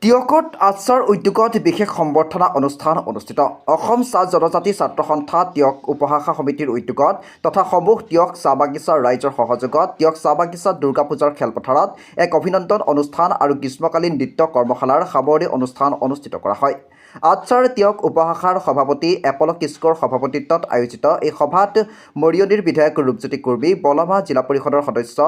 টিয়কত আছাৰ উদ্যোগত বিশেষ সম্বৰ্ধনা অনুষ্ঠান অনুষ্ঠিত। অসম চাহ জনজাতি ছাত্ৰ সন্থা টিয়ক উপভাষা সমিতিৰ উদ্যোগত তথা সমূহ টিয়ক চাহ বাগিচাৰ ৰাইজৰ সহযোগত টিয়ক চাহ বাগিচাত দুৰ্গা পূজাৰ খেলপথাৰত এক অভিনন্দন অনুষ্ঠান আৰু গ্ৰীষ্মকালীন নৃত্য কৰ্মশালাৰ সামৰণি অনুষ্ঠান অনুষ্ঠিত কৰা হয়। আছাৰ টিয়ক উপভাষাৰ সভাপতি এপল কিস্কৰ সভাপতিত্বত আয়োজিত এই সভাত মৰিয়নিৰ বিধায়ক ৰূপজ্যোতি কুৰ্মী, বলমা জিলা পৰিষদৰ সদস্য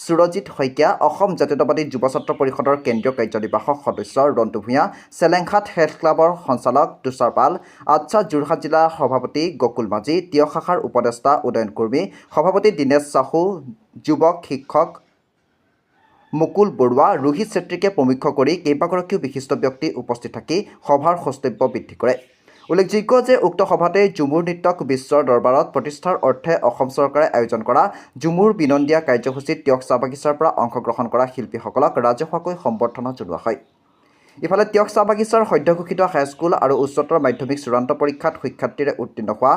সুৰজিৎ শইকীয়া, অসম জাতীয়তাবাদী যুৱ ছাত্ৰ পৰিষদৰ কেন্দ্ৰীয় কাৰ্যনিৰ্বাহক সদস্য ৰন্তু ভূঞা, চেলেংঘাট হেল্থ ক্লাবৰ সঞ্চালক তুষাৰ পাল, আচ্ছা যোৰহাট জিলা সভাপতি গকুল মাঝি, টিয়ক শাখাৰ উপদেষ্টা উদয়ন কুৰ্মী, সভাপতি দীনেশ চাহু, যুৱক শিক্ষক মুকুল বৰুৱা, ৰোহিত চেত্ৰীকে প্ৰমুখ্য কৰি কেইবাগৰাকীও বিশিষ্ট ব্যক্তি উপস্থিত থাকি সভাৰ সৌষ্ঠব্য বৃদ্ধি কৰে। উল্লেখযোগ্য যে উক্ত সভাতে ঝুমুৰ নৃত্যক বিশ্বৰ দৰবাৰত প্ৰতিষ্ঠাৰ অৰ্থে অসম চৰকাৰে আয়োজন কৰা ঝুমুৰ বিনন্দীয়া কাৰ্যসূচীত টিয়ক চাহ বাগিচাৰ পৰা অংশগ্ৰহণ কৰা শিল্পীসকলক ৰাজহুৱাকৈ সম্বৰ্ধনা জনোৱা হয়। ইফালে টিয়ক চাহ বাগিচাৰ সদ্যঘোষিত হাইস্কুল আৰু উচ্চতৰ মাধ্যমিক চূড়ান্ত পৰীক্ষাত সুখ্যাতিৰে উত্তীৰ্ণ হোৱা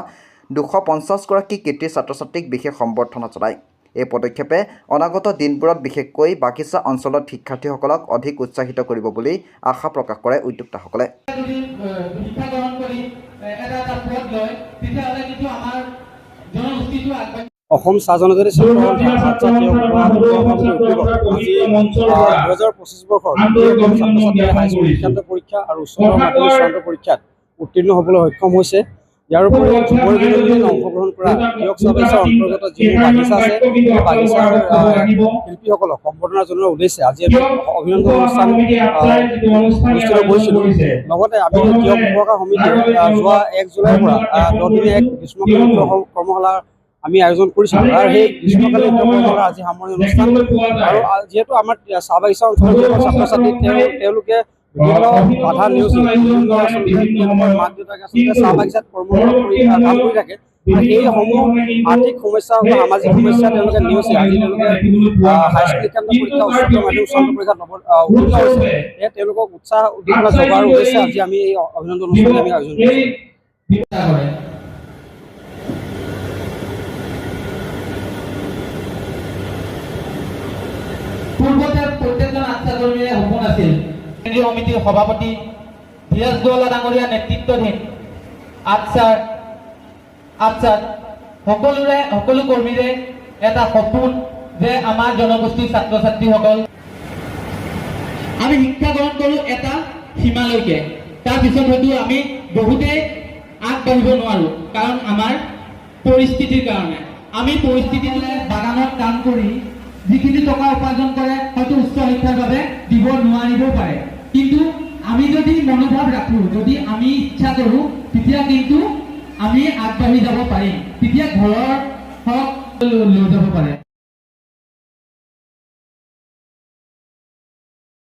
250গৰাকী কৃতি ছাত্ৰ ছাত্ৰীক বিশেষ সম্বৰ্ধনা জনায়। এই পদক্ষেপে অনাগত দিনবোৰত বিশেষকৈ বাগিচা অঞ্চলত শিক্ষাৰ্থীসকলক অধিক উৎসাহিত কৰিব বুলি আশা প্ৰকাশ কৰে উদ্যোক্তাসকলে। অসম চাহ জনজাতি ছাত্ৰ সন্থা আচ্ছা টিয়ক আজি 2025 বৰ্ষৰ ছাত্ৰ ছাত্ৰীয়ে হাইস্কুল শিক্ষান্ত পৰীক্ষা আৰু উচ্চতৰ মাধ্যমিক চূড়ান্ত পৰীক্ষাত উত্তীৰ্ণ হ'বলৈ সক্ষম হৈছে। ইয়াৰ উপৰিও ঝুমুৰ বিনন্দীত অংশগ্ৰহণ কৰা টিয়ক চাহ বাগিচাৰ অন্তৰ্গত যিবোৰ বাগিচা আছে সেই বাগিচাৰ শিল্পীসকলক সম্বৰ্ধনা জনোৱাৰ উদ্দেশ্যে আজি অভিনন্দন অনুষ্ঠান অনুষ্ঠিত কৰিছিলোঁ। লগতে আমি টিয়ক উপভাষা সমিতিয়ে যোৱা 1 জুলাইৰ পৰা 10 দিনীয়া এক গ্ৰীষ্মকালীন কৰ্মশালাৰ আমি আয়োজন কৰিছিলোঁ আৰু সেই গ্ৰীষ্মকালীন কৰ্মশালাৰ আজি সামৰণি অনুষ্ঠান। আৰু যিহেতু আমাৰ চাহ বাগিচা অঞ্চলৰ যিবোৰ ছাত্ৰ ছাত্ৰী তেওঁলোকে বিভিন্ন বাধা নেওচি মাক দেউতাকে আচলতে চাহ বাগিচাত কৰ্মৰত কৰি কাম কৰি থাকে। সেইসমূহ আৰ্থিক সমস্যা বা সামাজিক সমস্যা তেওঁলোকে নেওচি আজি তেওঁলোকে হাইস্কুল শিক্ষান্ত পৰীক্ষা উচ্চতৰ মাধ্যমিক চূড়ান্ত পৰীক্ষাত উত্তীৰ্ণ হৈছে। সেয়ে তেওঁলোকক উৎসাহ উদ্দীপনা যোগোৱাৰ উদ্দেশ্যে আজি আমি এই অভিনন্দন অনুষ্ঠান আমি আয়োজন কৰিছোঁ। পূৰ্বতে প্ৰত্যেকজন আচ্ছা কৰ্মীৰে সপোন আছিল কেন্দ্ৰীয় সমিতিৰ সভাপতি ধীৰাজ গোৱালা ডাঙৰীয়া নেতৃত্বাধীন আচ্ছাত সকলো কৰ্মীৰে এটা সপোন যে আমাৰ জনগোষ্ঠীৰ ছাত্ৰ ছাত্ৰীসকল আমি শিক্ষা গ্ৰহণ কৰোঁ এটা সীমালৈকে, তাৰপিছত হয়তো আমি বহুতেই আগবাঢ়িব নোৱাৰোঁ কাৰণ আমাৰ পৰিস্থিতিৰ কাৰণে। আমি পৰিস্থিতিটোলৈ বাগানত কাম কৰি যিখিনি টকা উপাৰ্জন কৰে হয়তো উচ্চ শিক্ষাৰ বাবে দিব নোৱাৰিবও পাৰে, কিন্তু আমি যদি মনোভাৱ ৰাখোঁ, যদি আমি ইচ্ছা কৰোঁ, তেতিয়া কিন্তু আমি আগবাঢ়ি যাব পাৰিম। তেতিয়া ঘৰৰ হক লৈ যাব পাৰে।